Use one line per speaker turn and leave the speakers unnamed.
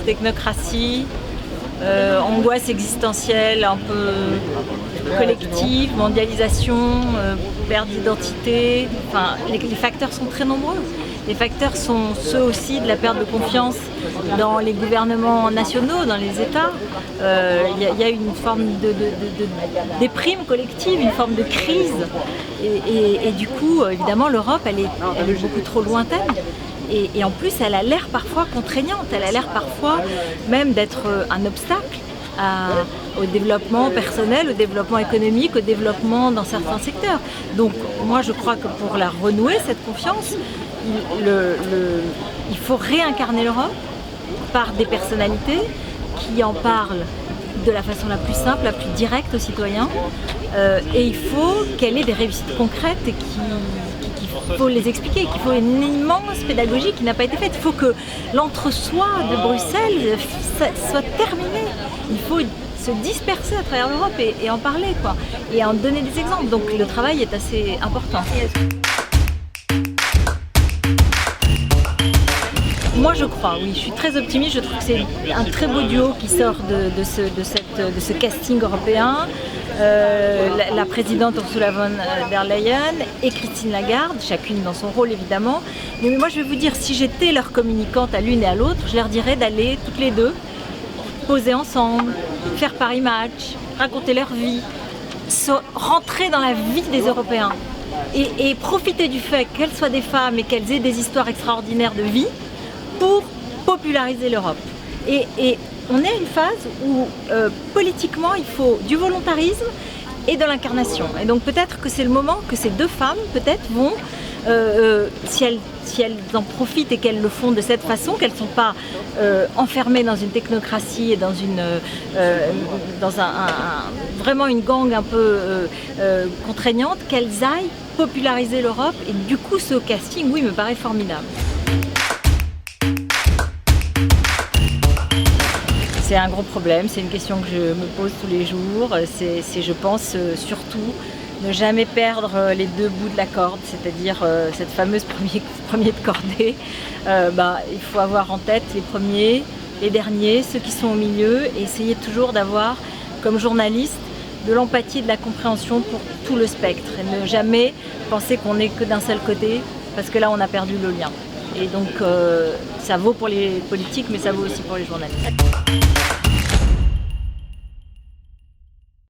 technocratie, angoisse existentielle un peu collective, mondialisation, perte d'identité. Enfin, les facteurs sont très nombreux. Les facteurs sont ceux aussi de la perte de confiance dans les gouvernements nationaux, dans les États. Il y a une forme de déprime collective, une forme de crise. Et du coup, évidemment, l'Europe, elle est beaucoup trop lointaine. Et en plus, elle a l'air parfois contraignante, elle a l'air parfois même d'être un obstacle au développement personnel, au développement économique, au développement dans certains secteurs. Donc moi je crois que pour la renouer, cette confiance, il faut réincarner l'Europe par des personnalités qui en parlent de la façon la plus simple, la plus directe aux citoyens. Et il faut qu'elle ait des réussites concrètes et qu'il faut les expliquer, qu'il faut une immense pédagogie qui n'a pas été faite. Il faut que l'entre-soi de Bruxelles soit terminé. Il faut se disperser à travers l'Europe et en parler, quoi, et en donner des exemples. Donc le travail est assez important. Moi je crois, oui, je suis très optimiste, je trouve que c'est un très beau duo qui sort de ce casting européen. La présidente Ursula von der Leyen et Christine Lagarde, chacune dans son rôle évidemment. Mais moi je vais vous dire, si j'étais leur communicante à l'une et à l'autre, je leur dirais d'aller toutes les deux poser ensemble, faire Paris Match, raconter leur vie, rentrer dans la vie des Européens et profiter du fait qu'elles soient des femmes et qu'elles aient des histoires extraordinaires de vie pour populariser l'Europe. Et on est à une phase où politiquement il faut du volontarisme et de l'incarnation. Et donc peut-être que c'est le moment que ces deux femmes peut-être vont, si elles en profitent et qu'elles le font de cette façon, qu'elles ne sont pas enfermées dans une technocratie et dans vraiment une gangue un peu contraignante, qu'elles aillent populariser l'Europe. Et du coup ce casting, oui, me paraît formidable. C'est un gros problème, c'est une question que je me pose tous les jours. C'est je pense, surtout ne jamais perdre les deux bouts de la corde, c'est-à-dire cette fameuse premier de cordée. Il faut avoir en tête les premiers, les derniers, ceux qui sont au milieu, et essayer toujours d'avoir, comme journaliste, de l'empathie et de la compréhension pour tout le spectre. Et ne jamais penser qu'on n'est que d'un seul côté, parce que là on a perdu le lien. Et donc ça vaut pour les politiques, mais ça vaut aussi pour les journalistes.